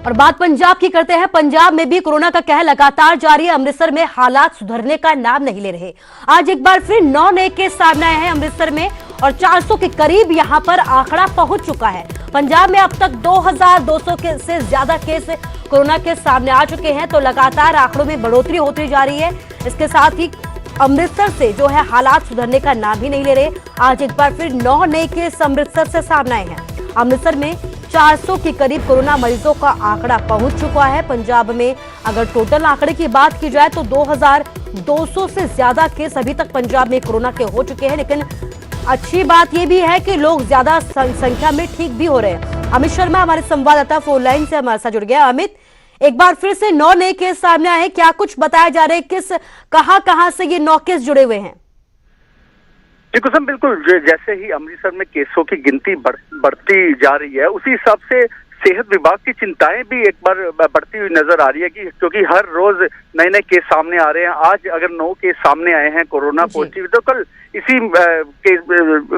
और बात पंजाब की करते हैं। पंजाब में भी कोरोना का कहर लगातार जारी है। अमृतसर में हालात सुधरने का नाम नहीं ले रहे। आज एक बार फिर 9 नए केस सामने आए हैं अमृतसर में और 400 के करीब यहां पर आंकड़ा पहुंच चुका है। पंजाब में अब तक 2200 से ज्यादा केस कोरोना के सामने आ चुके हैं, तो लगातार आंकड़ों में बढ़ोतरी होती जा रही है। इसके साथ ही अमृतसर से जो है हालात सुधरने का नाम ही नहीं ले रहे। आज एक बार फिर 9 नए केस अमृतसर से सामने आए हैं। अमृतसर में 400 के करीब कोरोना मरीजों का आंकड़ा पहुंच चुका है। पंजाब में अगर टोटल आंकड़े की बात की जाए तो 2200 से ज्यादा केस अभी तक पंजाब में कोरोना के हो चुके हैं। लेकिन अच्छी बात यह भी है कि लोग ज्यादा संख्या में ठीक भी हो रहे हैं। अमित शर्मा हमारे संवाददाता फोन लाइन से हमारे साथ जुड़ गया। अमित, एक बार फिर से 9 नए केस सामने आए हैं, क्या कुछ बताया जा रहा है? कहां से ये 9 केस जुड़े हुए हैं? जी कुसुम, बिल्कुल जैसे ही अमृतसर में केसों की गिनती बढ़ती जा रही है, उसी हिसाब से सेहत विभाग की चिंताएं भी एक बार बढ़ती हुई नजर आ रही है कि क्योंकि हर रोज नए नए केस सामने आ रहे हैं। आज अगर 9 केस सामने आए हैं कोरोना पॉजिटिव, तो कल इसी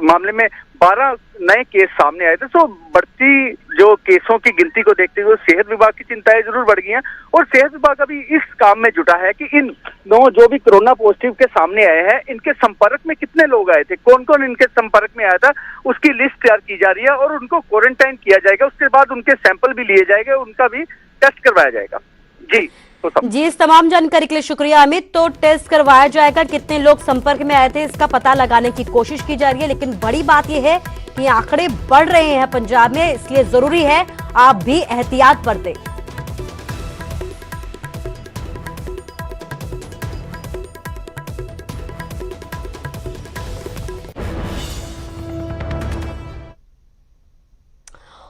मामले में 12 नए केस सामने आए थे। तो बढ़ती जो केसों की गिनती को देखते हुए सेहत विभाग की चिंताएं जरूर बढ़ गई हैं और सेहत विभाग अभी इस काम में जुटा है कि इन 9 जो भी कोरोना पॉजिटिव के सामने आए हैं, इनके संपर्क में कितने लोग आए थे, कौन कौन इनके संपर्क में आया था, उसकी लिस्ट तैयार की जा रही है और उनको क्वारंटाइन किया जाएगा। उसके बाद उनके सैंपल भी लिए जाएंगे, उनका भी टेस्ट करवाया जाएगा। जी, इस तमाम जानकारी के लिए शुक्रिया अमित। तो टेस्ट करवाया जाएगा, कितने लोग संपर्क में आए थे इसका पता लगाने की कोशिश की जा रही है। लेकिन बड़ी बात यह है कि आंकड़े बढ़ रहे हैं पंजाब में, इसलिए जरूरी है आप भी एहतियात बरतें।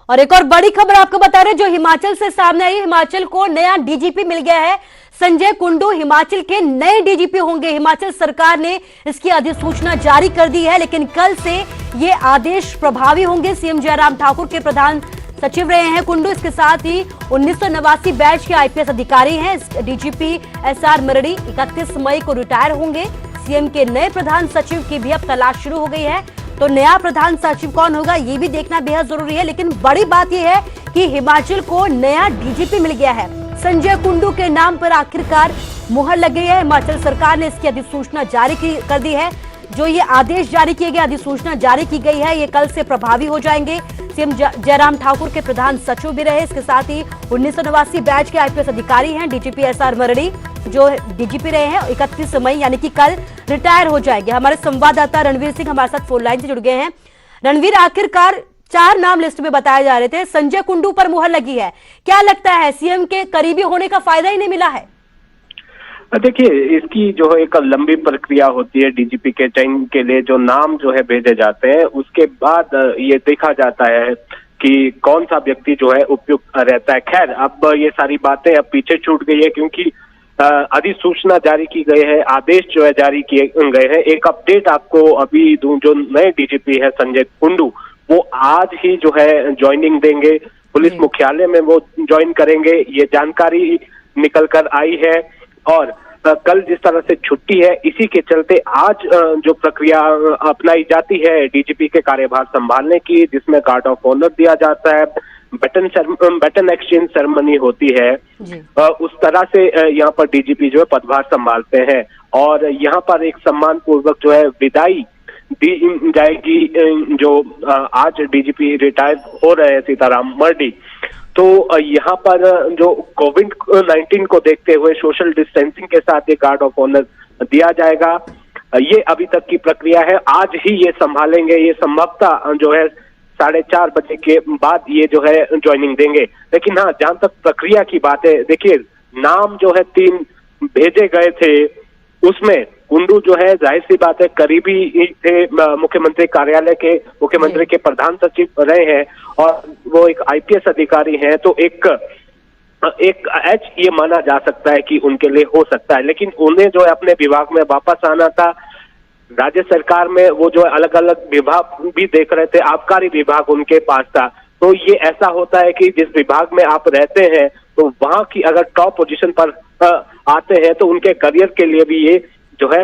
और एक और बड़ी खबर आपको बता रहे हैं जो हिमाचल से सामने आई। हिमाचल को नया डीजीपी मिल गया है। संजय कुंडू हिमाचल के नए डीजीपी होंगे। हिमाचल सरकार ने इसकी अधिसूचना जारी कर दी है, लेकिन कल से ये आदेश प्रभावी होंगे। सीएम जयराम ठाकुर के प्रधान सचिव रहे हैं कुंडू। इसके साथ ही 1989 बैच के आईपीएस अधिकारी हैं। डीजीपी एसआर मरड़ी 31 मई को रिटायर होंगे। सीएम के नए प्रधान सचिव की भी अब तलाश शुरू हो गई है। तो नया प्रधान सचिव कौन होगा ये भी देखना बेहद जरूरी है। लेकिन बड़ी बात यह है कि हिमाचल को नया डीजीपी मिल गया है। संजय कुंडू के नाम पर आखिरकार मुहर लग गई है। हिमाचल सरकार ने इसकी अधिसूचना जारी कर दी है। जो ये आदेश जारी किए गए, अधिसूचना जारी की गई है, ये कल से प्रभावी हो जाएंगे। सीएम जयराम ठाकुर के प्रधान सचिव भी रहे। इसके साथ ही 1989 बैच के आईपीएस अधिकारी हैं डीजीपी एसआर मरड़ी, जो डीजीपी रहे हैं। 31 मई यानी कि कल रिटायर हो जाएंगे। हमारे संवाददाता रणवीर सिंह हमारे साथ फोन लाइन से जुड़ गए हैं। रणवीर, आखिरकार 4 नाम लिस्ट में बताए जा रहे थे, संजय कुंडू पर मुहर लगी है। क्या लगता है सीएम के करीबी होने का फायदा ही नहीं मिला है? देखिए, इसकी जो है एक लंबी प्रक्रिया होती है। डीजीपी के चयन के लिए जो नाम जो है भेजे जाते हैं, उसके बाद ये देखा जाता है कि कौन सा व्यक्ति जो है उपयुक्त रहता है। खैर, अब ये सारी बातें अब पीछे छूट गई है क्योंकि अधिसूचना जारी की गई है, आदेश जो है जारी किए गए हैं। एक अपडेट आपको अभी दूं, जो नए डीजीपी है संजय कुंडू, वो आज ही जो है ज्वाइनिंग देंगे। पुलिस मुख्यालय में वो ज्वाइन करेंगे, ये जानकारी निकल कर आई है। और कल जिस तरह से छुट्टी है, इसी के चलते आज जो प्रक्रिया अपनाई जाती है डीजीपी के कार्यभार संभालने की, जिसमें गार्ड ऑफ ऑनर दिया जाता है, बैटन एक्सचेंज सेरेमनी होती है, उस तरह से यहाँ पर डीजीपी जो है पदभार संभालते हैं। और यहाँ पर एक सम्मान पूर्वक जो है विदाई दी जाएगी। जो आज डीजीपी रिटायर हो रहे हैं सीताराम मरडी, तो यहाँ पर जो कोविड-19 को देखते हुए सोशल डिस्टेंसिंग के साथ ये गार्ड ऑफ ऑनर दिया जाएगा। ये अभी तक की प्रक्रिया है, आज ही ये संभालेंगे। ये संभवतः जो है 4:30 बजे के बाद ये जो है ज्वाइनिंग देंगे। लेकिन हाँ, जहां तक प्रक्रिया की बात है, देखिए नाम जो है 3 भेजे गए थे, उसमें कुंडू जो है जाहिर सी बात है करीबी थे मुख्यमंत्री कार्यालय के, मुख्यमंत्री के प्रधान सचिव रहे हैं और वो एक आईपीएस अधिकारी हैं। तो एक एच ये माना जा सकता है कि उनके लिए हो सकता है। लेकिन उन्हें जो है अपने विभाग में वापस आना था। राज्य सरकार में वो जो अलग अलग विभाग भी देख रहे थे, आबकारी विभाग उनके पास था। तो ये ऐसा होता है कि जिस विभाग में आप रहते हैं, तो वहां की अगर टॉप पोजीशन पर आते हैं तो उनके करियर के लिए भी ये जो है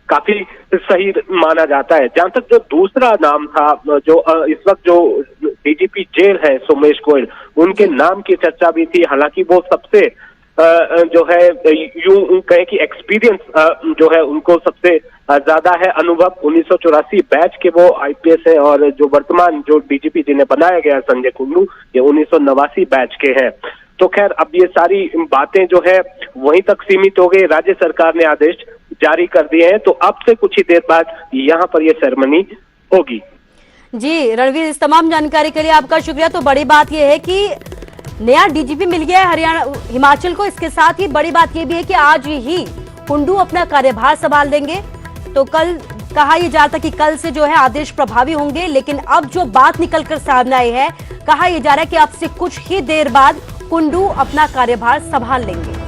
काफी सही माना जाता है। जहां तक जो दूसरा नाम था, जो इस वक्त जो डीजीपी जेल है सोमेश गोयल, उनके नाम की चर्चा भी थी। हालांकि वो सबसे जो है यूं कहे कि एक्सपीरियंस जो है उनको सबसे ज्यादा है, अनुभव। 1984 बैच के वो आईपीएस है, और जो वर्तमान जो डीजीपी जिन्हें बनाया गया संजय कुंडू, ये 1989 बैच के हैं। तो खैर अब ये सारी बातें जो है वहीं तक सीमित हो गई। राज्य सरकार ने आदेश जारी कर दिए हैं, तो अब से कुछ ही देर बाद यहाँ पर ये सेरेमनी होगी। जी रणवीर, इस तमाम जानकारी के लिए आपका शुक्रिया। तो बड़ी बात यह है कि नया डीजीपी मिल गया है हरियाणा हिमाचल को। इसके साथ ही बड़ी बात यह भी है कि आज ही कुंडू अपना कार्यभार संभाल देंगे। तो कल कहा यह जा रहा था कि कल से जो है आदेश प्रभावी होंगे, लेकिन अब जो बात निकलकर सामने आई है, कहा यह जा रहा है कि अब से कुछ ही देर बाद कुंडू अपना कार्यभार संभाल लेंगे।